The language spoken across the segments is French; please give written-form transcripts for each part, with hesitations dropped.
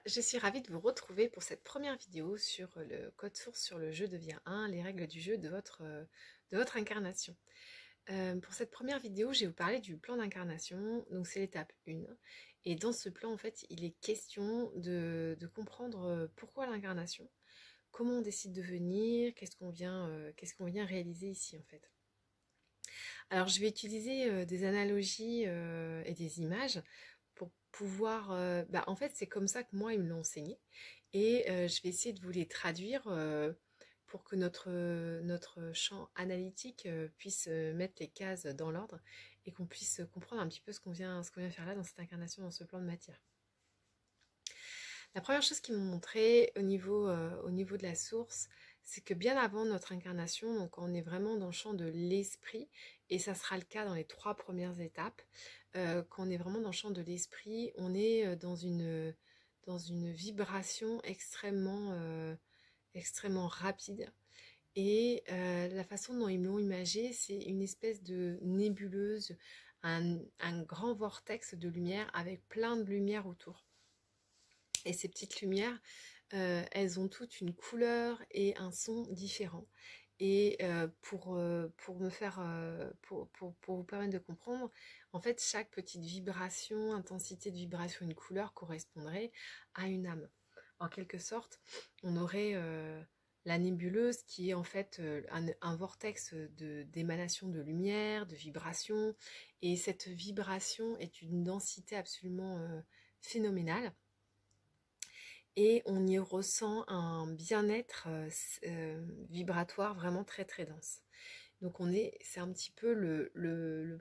je suis ravie de vous retrouver pour cette première vidéo sur le code source sur le jeu devient 1, les règles du jeu de votre incarnation. Pour cette première vidéo, je vais vous parler du plan d'incarnation, donc c'est l'étape 1. Et dans ce plan, en fait, il est question de comprendre pourquoi l'incarnation, comment on décide de venir, qu'est-ce qu'on vient réaliser ici en fait. Alors je vais utiliser des analogies et des images pour pouvoir... en fait, c'est comme ça que moi, ils me l'ont enseigné. Et je vais essayer de vous les traduire pour que notre champ analytique puisse mettre les cases dans l'ordre et qu'on puisse comprendre un petit peu ce qu'on vient faire là dans cette incarnation, dans ce plan de matière. La première chose qu'ils m'ont montré au niveau de la source, c'est que bien avant notre incarnation, donc on est vraiment dans le champ de l'esprit, et ça sera le cas dans les 3 premières étapes, quand on est vraiment dans le champ de l'esprit, on est dans une vibration extrêmement rapide. Et la façon dont ils me l'ont imagé, c'est une espèce de nébuleuse, un grand vortex de lumière avec plein de lumière autour. Et ces petites lumières, elles ont toutes une couleur et un son différents. Et pour vous permettre de comprendre, en fait, chaque petite vibration, intensité de vibration, une couleur correspondrait à une âme. En quelque sorte, on aurait la nébuleuse qui est en fait un vortex d'émanation de lumière, de vibration. Et cette vibration est une densité absolument phénoménale. Et on y ressent un bien-être vibratoire vraiment très très dense. Donc c'est un petit peu le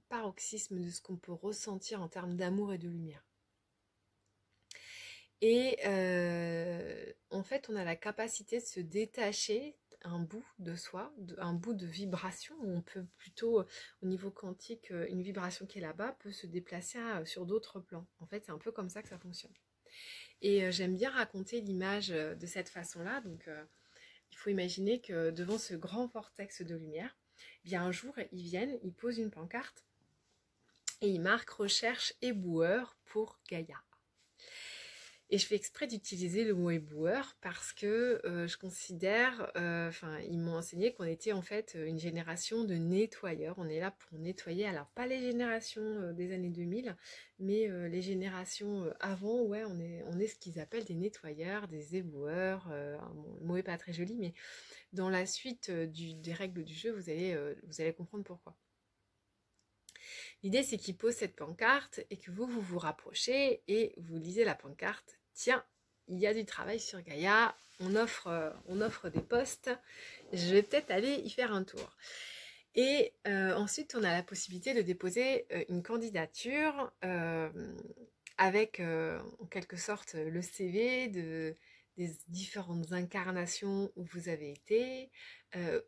paroxysme de ce qu'on peut ressentir en termes d'amour et de lumière. Et en fait, on a la capacité de se détacher un bout de soi, un bout de vibration, où on peut plutôt, au niveau quantique, une vibration qui est là-bas peut se déplacer sur d'autres plans. En fait, c'est un peu comme ça que ça fonctionne. Et j'aime bien raconter l'image de cette façon-là. Donc, il faut imaginer que devant ce grand vortex de lumière, bien un jour, ils viennent, ils posent une pancarte et ils marquent recherche éboueur pour Gaïa. Et je fais exprès d'utiliser le mot éboueur parce que je considère, ils m'ont enseigné qu'on était en fait une génération de nettoyeurs. On est là pour nettoyer, alors pas les générations des années 2000, mais les générations avant, ouais, on est ce qu'ils appellent des nettoyeurs, des éboueurs. Le mot est pas très joli, mais dans la suite des règles du jeu, vous allez comprendre pourquoi. L'idée, c'est qu'ils posent cette pancarte et que vous vous rapprochez et vous lisez la pancarte. Tiens, il y a du travail sur Gaïa, on offre des postes, je vais peut-être aller y faire un tour. Et ensuite, on a la possibilité de déposer une candidature avec en quelque sorte le CV des différentes incarnations où vous avez été,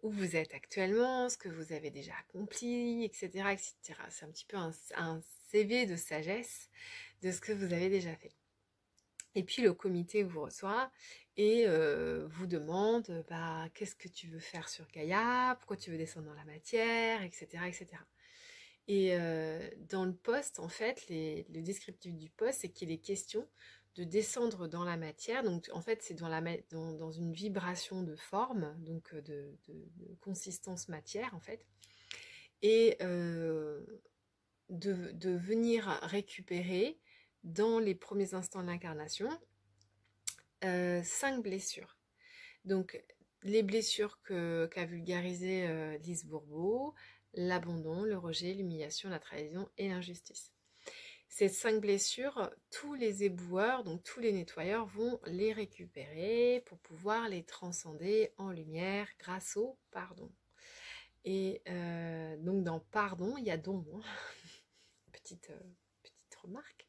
où vous êtes actuellement, ce que vous avez déjà accompli, etc. etc. C'est un petit peu un CV de sagesse de ce que vous avez déjà fait. Et puis le comité vous reçoit et vous demande qu'est-ce que tu veux faire sur Gaïa, pourquoi tu veux descendre dans la matière, etc. etc. Et dans le poste, en fait, le descriptif du poste, c'est qu'il est question de descendre dans la matière. Donc, en fait, c'est dans une vibration de forme, donc de consistance matière, en fait. Et de venir récupérer, dans les premiers instants de l'incarnation, 5 blessures. Donc, les blessures qu'a vulgarisé Lise Bourbeau, l'abandon, le rejet, l'humiliation, la trahison et l'injustice. Ces 5 blessures, tous les éboueurs, donc tous les nettoyeurs vont les récupérer pour pouvoir les transcender en lumière grâce au pardon. Et donc dans pardon, il y a don, hein. petite remarque.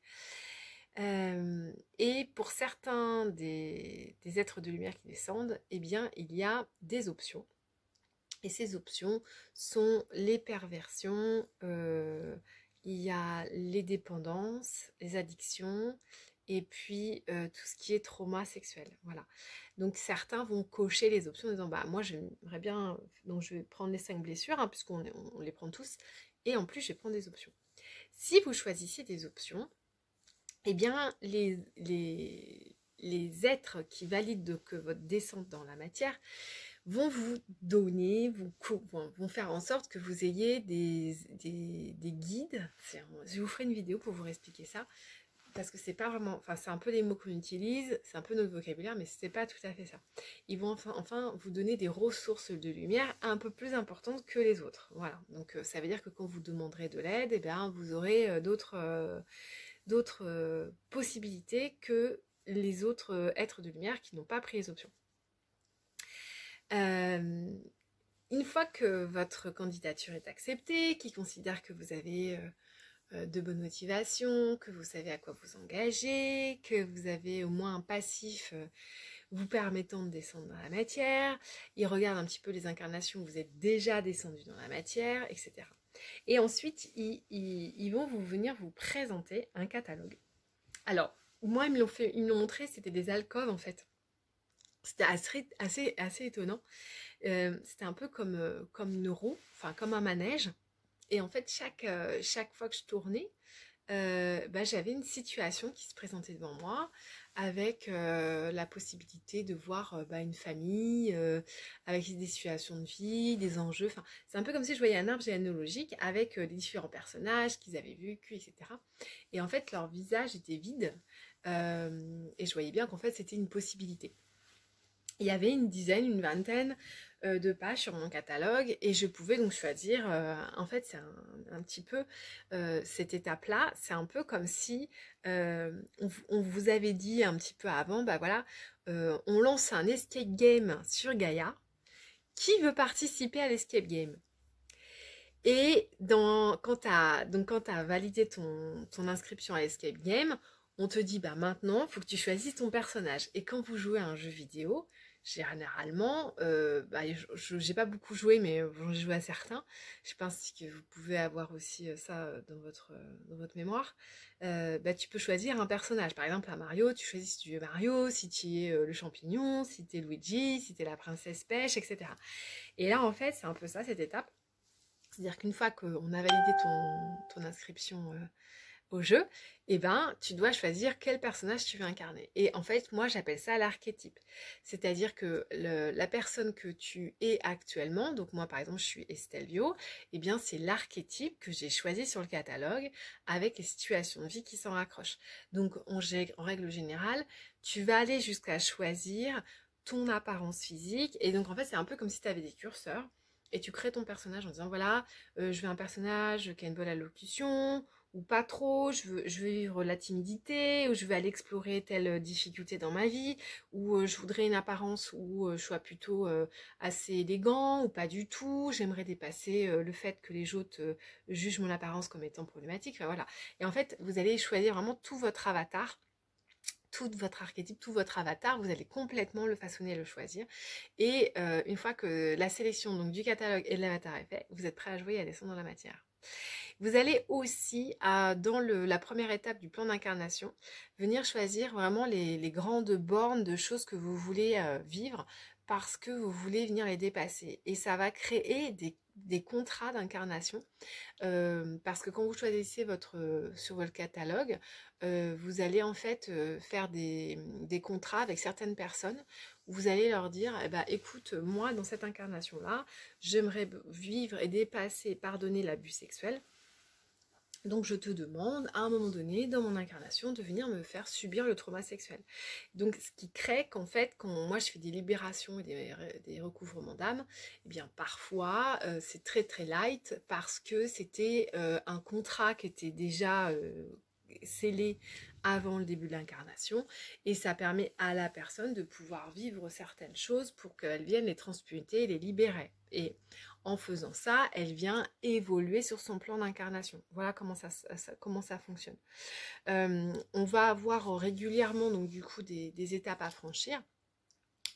Et pour certains des êtres de lumière qui descendent, eh bien, il y a des options. Et ces options sont les perversions, il y a les dépendances, les addictions, et puis tout ce qui est trauma sexuel. Voilà. Donc certains vont cocher les options en disant moi j'aimerais bien, donc je vais prendre les 5 blessures, hein, puisqu'on les prend tous, et en plus je vais prendre des options. Si vous choisissez des options, eh bien, les êtres qui valident que votre descente dans la matière vont vous donner, vont faire en sorte que vous ayez des guides. Je vous ferai une vidéo pour vous expliquer ça, parce que c'est pas vraiment, enfin c'est un peu les mots qu'on utilise, c'est un peu notre vocabulaire, mais c'est pas tout à fait ça. Ils vont enfin vous donner des ressources de lumière un peu plus importantes que les autres. Voilà, donc ça veut dire que quand vous demanderez de l'aide, eh bien, vous aurez d'autres possibilités que les autres êtres de lumière qui n'ont pas pris les options. Une fois que votre candidature est acceptée, qu'ils considèrent que vous avez de bonnes motivations, que vous savez à quoi vous engager, que vous avez au moins un passif vous permettant de descendre dans la matière, ils regardent un petit peu les incarnations où vous êtes déjà descendu dans la matière, etc. Et ensuite, ils vont venir vous présenter un catalogue. Alors, moi, ils me l'ont montré, c'était des alcôves en fait. C'était assez étonnant. C'était un peu comme une roue, enfin comme un manège. Et en fait, chaque fois que je tournais, j'avais une situation qui se présentait devant moi avec la possibilité de voir une famille, avec des situations de vie, des enjeux. Enfin, c'est un peu comme si je voyais un arbre généalogique avec les différents personnages qu'ils avaient vécu, etc. Et en fait, leur visage était vide et je voyais bien qu'en fait, c'était une possibilité. Il y avait une dizaine, une vingtaine de pages sur mon catalogue et je pouvais donc choisir, en fait c'est un petit peu cette étape-là, c'est un peu comme si on vous avait dit un petit peu avant, voilà, on lance un escape game sur Gaïa, qui veut participer à l'escape game? Et quand tu as validé ton inscription à l'escape game, on te dit maintenant, il faut que tu choisisses ton personnage. Et quand vous jouez à un jeu vidéo, généralement, je n'ai pas beaucoup joué, mais j'ai joué à certains. Je pense que vous pouvez avoir aussi ça dans votre mémoire. Tu peux choisir un personnage. Par exemple, à Mario, tu choisis si tu es Mario, si tu es le champignon, si tu es Luigi, si tu es la princesse pêche, etc. Et là, en fait, c'est un peu ça, cette étape. C'est-à-dire qu'une fois qu'on a validé ton inscription au jeu, tu dois choisir quel personnage tu veux incarner. Et en fait, moi, j'appelle ça l'archétype. C'est-à-dire que la personne que tu es actuellement, donc moi, par exemple, je suis Estelvio, c'est l'archétype que j'ai choisi sur le catalogue avec les situations de vie qui s'en raccrochent. Donc, en règle générale, tu vas aller jusqu'à choisir ton apparence physique. Et donc, en fait, c'est un peu comme si tu avais des curseurs. Et tu crées ton personnage en disant voilà, je veux un personnage qui a une bonne allocution, ou pas trop, je veux vivre la timidité, ou je veux aller explorer telle difficulté dans ma vie, ou je voudrais une apparence où je sois plutôt assez élégant, ou pas du tout, j'aimerais dépasser le fait que les autres jugent mon apparence comme étant problématique, enfin, voilà. Et en fait, vous allez choisir vraiment tout votre avatar, tout votre archétype, tout votre avatar, vous allez complètement le façonner, le choisir. Et une fois que la sélection donc, du catalogue et de l'avatar est fait, vous êtes prêt à jouer et à descendre dans la matière. Vous allez aussi, dans la première étape du plan d'incarnation, venir choisir vraiment les grandes bornes de choses que vous voulez vivre parce que vous voulez venir les dépasser. Et ça va créer des contrats d'incarnation parce que quand vous choisissez sur votre catalogue, vous allez en fait faire des contrats avec certaines personnes où vous allez leur dire écoute, moi dans cette incarnation-là, j'aimerais vivre et dépasser, pardonner l'abus sexuel. Donc je te demande à un moment donné dans mon incarnation de venir me faire subir le trauma sexuel. Donc ce qui crée qu'en fait quand moi je fais des libérations et des recouvrements d'âme, parfois c'est très très light parce que c'était un contrat qui était déjà scellé avant le début de l'incarnation et ça permet à la personne de pouvoir vivre certaines choses pour qu'elle vienne les transmuter et les libérer. Et en faisant ça, elle vient évoluer sur son plan d'incarnation. Voilà comment ça fonctionne. On va avoir régulièrement donc du coup des étapes à franchir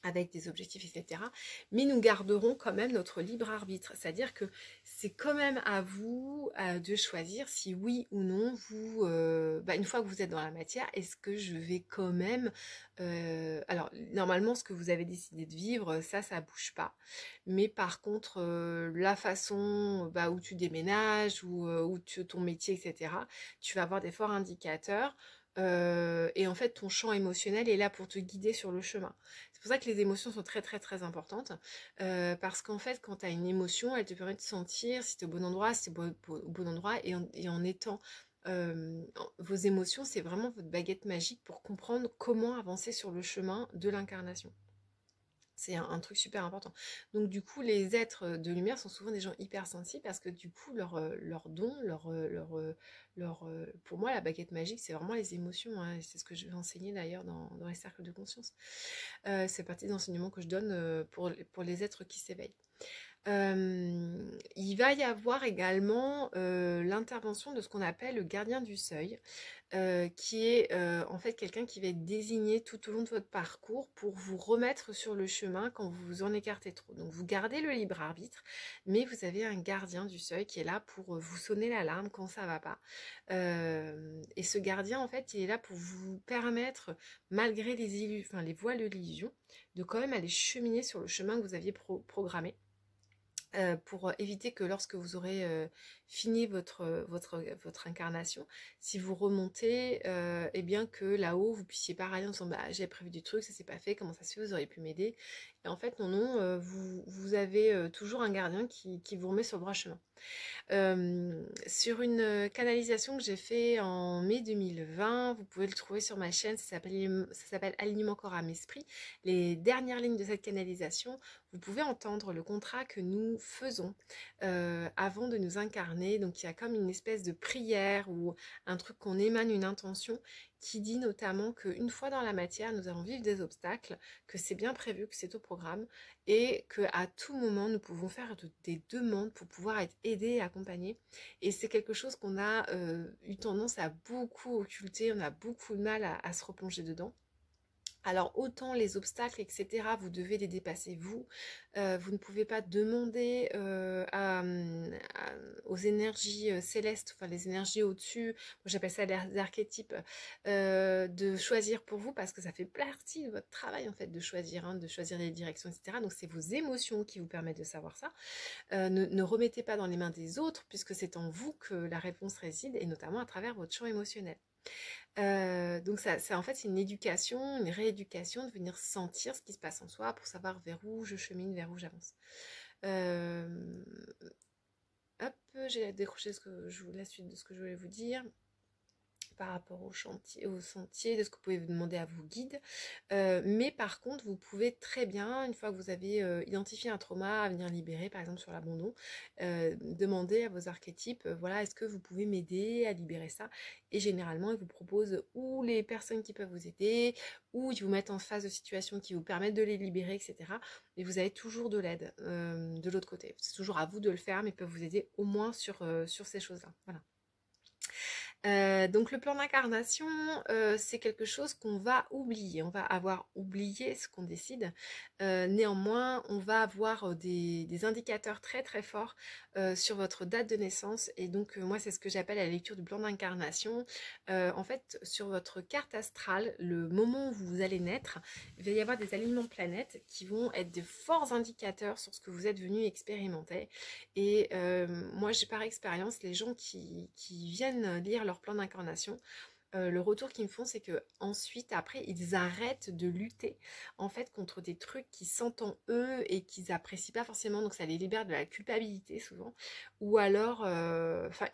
avec des objectifs, etc. Mais nous garderons quand même notre libre arbitre. C'est-à-dire que c'est quand même à vous de choisir si oui ou non, vous, une fois que vous êtes dans la matière, est-ce que je vais quand même... alors, normalement, ce que vous avez décidé de vivre, ça bouge pas. Mais par contre, la façon où tu déménages, ou ton métier, etc., tu vas avoir des forts indicateurs Et en fait, ton champ émotionnel est là pour te guider sur le chemin. C'est pour ça que les émotions sont très très très importantes. Parce qu'en fait, quand tu as une émotion, elle te permet de sentir si tu es au bon endroit, si tu es au bon endroit. Et en étant vos émotions, c'est vraiment votre baguette magique pour comprendre comment avancer sur le chemin de l'incarnation. C'est un truc super important. Donc du coup, les êtres de lumière sont souvent des gens hypersensibles parce que du coup, leur don, pour moi, la baguette magique, c'est vraiment les émotions, hein. C'est ce que je vais enseigner d'ailleurs dans les cercles de conscience. C'est partie des enseignements que je donne pour les êtres qui s'éveillent. Il va y avoir également l'intervention de ce qu'on appelle le gardien du seuil, qui est en fait quelqu'un qui va être désigné tout au long de votre parcours pour vous remettre sur le chemin quand vous vous en écartez trop. Donc vous gardez le libre arbitre, mais vous avez un gardien du seuil qui est là pour vous sonner l'alarme quand ça va pas. Et ce gardien, en fait, il est là pour vous permettre, malgré les voiles de l'illusion, de quand même aller cheminer sur le chemin que vous aviez programmé. Pour éviter que lorsque vous aurez fini votre incarnation, si vous remontez, et bien que là-haut, vous puissiez pas râler en disant bah, j'ai prévu du truc, ça s'est pas fait, comment ça se fait, vous auriez pu m'aider. Et en fait, non, vous avez toujours un gardien qui vous remet sur le droit chemin. Sur une canalisation que j'ai fait en mai 2020, vous pouvez le trouver sur ma chaîne, ça s'appelle Alignement corps âme esprit. Les dernières lignes de cette canalisation, vous pouvez entendre le contrat que nous faisons avant de nous incarner. Donc il y a comme une espèce de prière ou un truc qu'on émane, une intention qui dit notamment qu'une fois dans la matière, nous allons vivre des obstacles, que c'est bien prévu, que c'est au programme et qu'à tout moment, nous pouvons faire des demandes pour pouvoir être aidés et accompagnés. Et c'est quelque chose qu'on a eu tendance à beaucoup occulter, on a beaucoup de mal à se replonger dedans. Alors autant les obstacles, etc., vous devez les dépasser vous. Vous ne pouvez pas demander aux énergies célestes, enfin les énergies au-dessus, j'appelle ça les archétypes, de choisir pour vous parce que ça fait partie de votre travail en fait de choisir, hein, de choisir les directions, etc. Donc c'est vos émotions qui vous permettent de savoir ça. Ne remettez pas dans les mains des autres puisque c'est en vous que la réponse réside et notamment à travers votre champ émotionnel. Donc en fait c'est une éducation, une rééducation de venir sentir ce qui se passe en soi pour savoir vers où je chemine, vers où j'avance. Hop, j'ai décroché la suite de ce que je voulais vous dire par rapport au sentier, de ce que vous pouvez vous demander à vos guides. Mais par contre, vous pouvez très bien, une fois que vous avez identifié un trauma à venir libérer, par exemple sur l'abandon, demander à vos archétypes, voilà, est-ce que vous pouvez m'aider à libérer ça? Et généralement, ils vous proposent ou les personnes qui peuvent vous aider, ou ils vous mettent en face de situations qui vous permettent de les libérer, etc. Et vous avez toujours de l'aide de l'autre côté. C'est toujours à vous de le faire, mais ils peuvent vous aider au moins sur ces choses-là. Voilà. Donc le plan d'incarnation, c'est quelque chose qu'on va oublier. On va avoir oublié ce qu'on décide. Néanmoins, on va avoir des indicateurs très très forts sur votre date de naissance. Et donc moi, c'est ce que j'appelle la lecture du plan d'incarnation. En fait, sur votre carte astrale, le moment où vous allez naître, il va y avoir des alignements de planètes qui vont être de forts indicateurs sur ce que vous êtes venu expérimenter. Et moi, j'ai par expérience, les gens qui viennent lire leur plan d'incarnation, le retour qu'ils me font, c'est que ensuite, après, ils arrêtent de lutter en fait contre des trucs qui sentent en eux et qu'ils apprécient pas forcément, donc ça les libère de la culpabilité souvent, ou alors,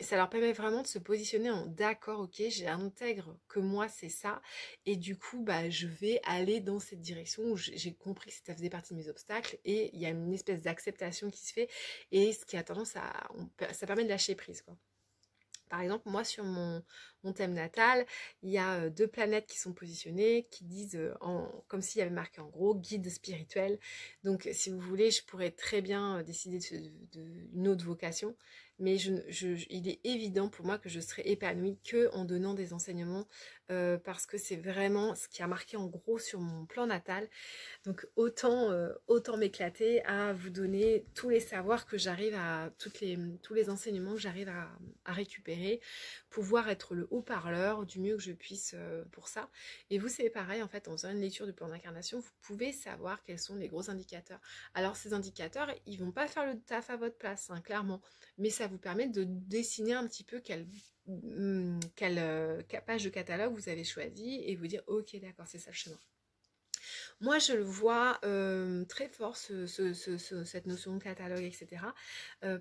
ça leur permet vraiment de se positionner en d'accord, ok, j'intègre que moi c'est ça, et du coup, bah, je vais aller dans cette direction où j'ai compris que ça faisait partie de mes obstacles, et il y a une espèce d'acceptation qui se fait, et ce qui a tendance ça permet de lâcher prise, quoi. Par exemple, moi sur mon thème natal, il y a 2 planètes qui sont positionnées, qui disent, comme s'il y avait marqué en gros, guide spirituel. Donc si vous voulez, je pourrais très bien décider d'une autre vocation, mais il est évident pour moi que je serai épanouie que en donnant des enseignements, parce que c'est vraiment ce qui a marqué en gros sur mon plan natal. Donc autant m'éclater à vous donner tous les savoirs que j'arrive tous les enseignements que j'arrive à récupérer, pouvoir être le haut-parleur du mieux que je puisse pour ça. Et vous, c'est pareil, en fait, en faisant une lecture du plan d'incarnation, vous pouvez savoir quels sont les gros indicateurs. Alors ces indicateurs, ils vont pas faire le taf à votre place, hein, clairement, mais ça vous permet de dessiner un petit peu quelle page de catalogue vous avez choisi et vous dire ok d'accord c'est ça le chemin. Moi, je le vois très fort, cette notion de catalogue, etc.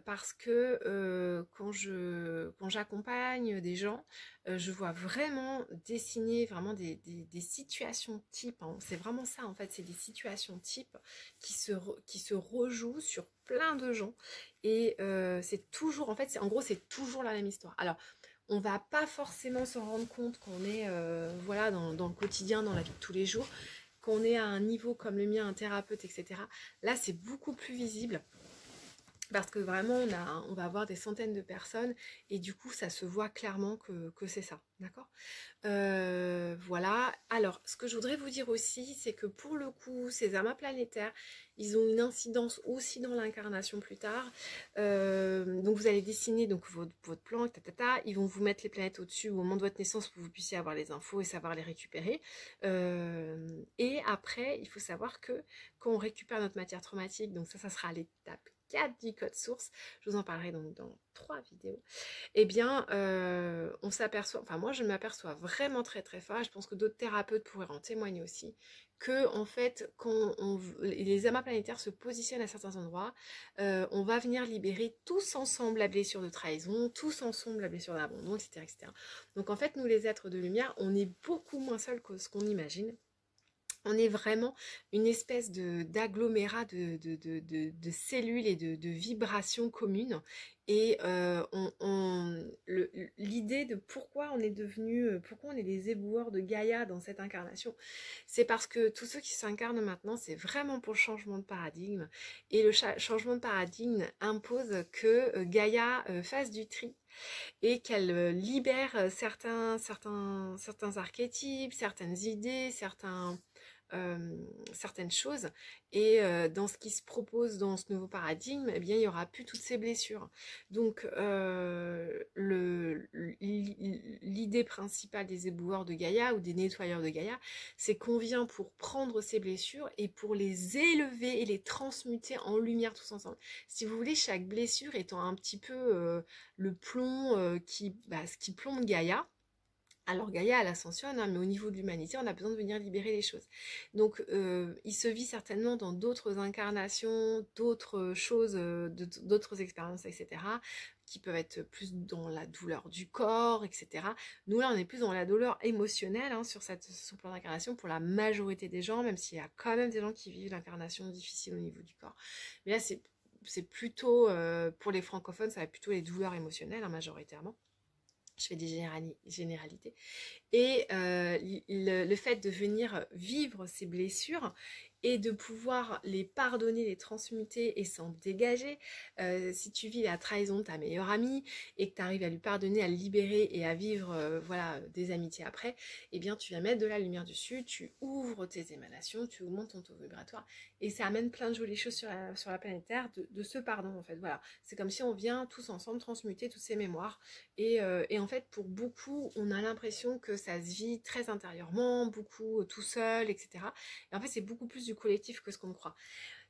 Parce que quand j'accompagne des gens, je vois vraiment dessiner vraiment des situations types, hein. C'est vraiment ça, en fait, c'est des situations types qui se rejouent sur plein de gens. Et c'est toujours, en fait, en gros, c'est toujours la même histoire. Alors, on va pas forcément s'en rendre compte qu'on est voilà, dans le quotidien, dans la vie de tous les jours, qu'on est à un niveau comme le mien, un thérapeute, etc. Là, c'est beaucoup plus visible parce que vraiment, on va avoir des centaines de personnes et du coup, ça se voit clairement que c'est ça, d'accord ? Voilà. Alors, ce que je voudrais vous dire aussi, c'est que pour le coup, ces amas planétaires, ils ont une incidence aussi dans l'incarnation plus tard. Donc, vous allez dessiner donc, votre plan, ils vont vous mettre les planètes au-dessus au moment de votre naissance pour que vous puissiez avoir les infos et savoir les récupérer. Et après, il faut savoir que quand on récupère notre matière traumatique, donc ça sera l'étape 4 du code source, je vous en parlerai donc dans 3 vidéos, eh bien on s'aperçoit, enfin moi je m'aperçois vraiment très très fort, et je pense que d'autres thérapeutes pourraient en témoigner aussi, que en fait quand les amas planétaires se positionnent à certains endroits, on va venir libérer tous ensemble la blessure de trahison, tous ensemble la blessure d'abandon, etc., etc. Donc en fait nous les êtres de lumière, on est beaucoup moins seuls que ce qu'on imagine. On est vraiment une espèce d'agglomérat de cellules et de vibrations communes. Et l'idée de pourquoi on est pourquoi on est des éboueurs de Gaïa dans cette incarnation, c'est parce que tous ceux qui s'incarnent maintenant, c'est vraiment pour le changement de paradigme. Et le changement de paradigme impose que Gaïa fasse du tri et qu'elle libère certains archétypes, certaines idées, certaines choses, et dans ce qui se propose dans ce nouveau paradigme, eh bien il n'y aura plus toutes ces blessures. Donc l'idée principale des éboueurs de Gaïa ou des nettoyeurs de Gaïa, c'est qu'on vient pour prendre ces blessures et pour les élever et les transmuter en lumière tous ensemble. Si vous voulez, chaque blessure étant un petit peu le plomb ce qui plombe Gaïa. Alors Gaïa, elle ascensionne, hein, mais au niveau de l'humanité, on a besoin de venir libérer les choses. Donc il se vit certainement dans d'autres incarnations, d'autres choses, d'autres expériences, etc., qui peuvent être plus dans la douleur du corps, etc. Nous là, on est plus dans la douleur émotionnelle, hein, sur ce plan d'incarnation pour la majorité des gens, même s'il y a quand même des gens qui vivent l'incarnation difficile au niveau du corps. Mais là, c'est plutôt, pour les francophones, ça va être plutôt les douleurs émotionnelles, hein, majoritairement. Je fais des généralités. Et le fait de venir vivre ces blessures et de pouvoir les pardonner, les transmuter et s'en dégager. Si tu vis la trahison de ta meilleure amie et que tu arrives à lui pardonner, à le libérer et à vivre voilà, des amitiés après, eh bien tu vas mettre de la lumière dessus, tu ouvres tes émanations, tu augmentes ton taux vibratoire et ça amène plein de jolies choses sur la planète Terre de ce pardon en fait. Voilà. C'est comme si on vient tous ensemble transmuter toutes ces mémoires et en fait pour beaucoup on a l'impression que ça se vit très intérieurement, beaucoup tout seul, etc. Et en fait c'est beaucoup plus du collectif que ce qu'on croit.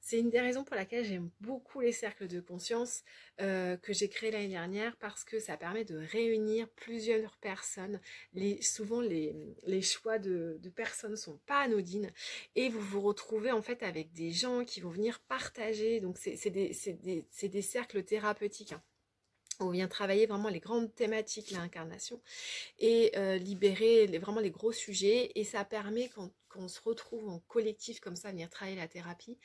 C'est une des raisons pour laquelle j'aime beaucoup les cercles de conscience que j'ai créés l'année dernière, parce que ça permet de réunir plusieurs personnes. Souvent les choix de personnes sont pas anodines et vous vous retrouvez en fait avec des gens qui vont venir partager. Donc c'est des cercles thérapeutiques, hein. On vient travailler vraiment les grandes thématiques, l'incarnation, et libérer vraiment les gros sujets. Et ça permet, quand on se retrouve en collectif comme ça, venir travailler la thérapie,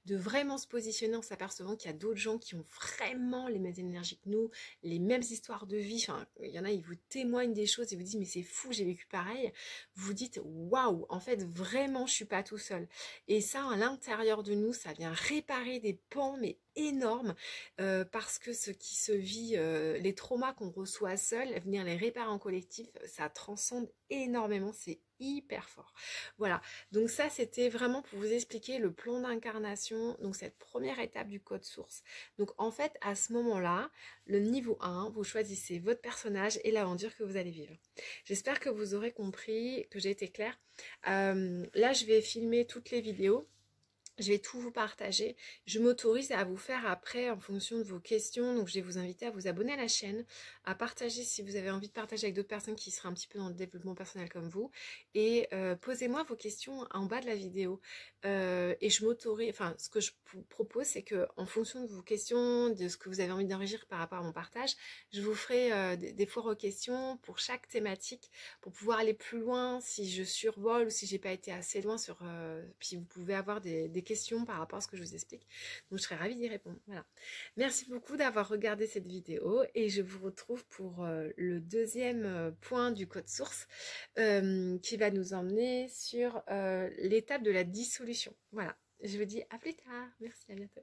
de vraiment se positionner en s'apercevant qu'il y a d'autres gens qui ont vraiment les mêmes énergies que nous, les mêmes histoires de vie. Enfin, il y en a, ils vous témoignent des choses et vous disent mais c'est fou, j'ai vécu pareil. Vous vous dites waouh, en fait vraiment je suis pas tout seul. Et ça, à l'intérieur de nous, ça vient réparer des pans mais énormes, parce que ce qui se vit, les traumas qu'on reçoit seul, venir les réparer en collectif, ça transcende énormément, c'est hyper fort. Voilà, donc ça c'était vraiment pour vous expliquer le plan d'incarnation, donc cette première étape du code source. Donc en fait à ce moment-là, le niveau 1, vous choisissez votre personnage et l'aventure que vous allez vivre. J'espère que vous aurez compris, que j'ai été claire. Là je vais filmer toutes les vidéos. Je vais tout vous partager. Je m'autorise à vous faire après en fonction de vos questions. Donc, je vais vous inviter à vous abonner à la chaîne, à partager si vous avez envie de partager avec d'autres personnes qui seraient un petit peu dans le développement personnel comme vous. Et posez-moi vos questions en bas de la vidéo. Et je m'autorise, enfin, ce que je vous propose, c'est que en fonction de vos questions, de ce que vous avez envie d'enrichir par rapport à mon partage, je vous ferai des foires aux questions pour chaque thématique pour pouvoir aller plus loin si je survole ou si j'ai pas été assez loin sur puis vous pouvez avoir des questions par rapport à ce que je vous explique, donc je serais ravie d'y répondre. Voilà, merci beaucoup d'avoir regardé cette vidéo et je vous retrouve pour le deuxième point du code source qui va nous emmener sur l'étape de la dissolution. Voilà, je vous dis à plus tard, merci, à bientôt.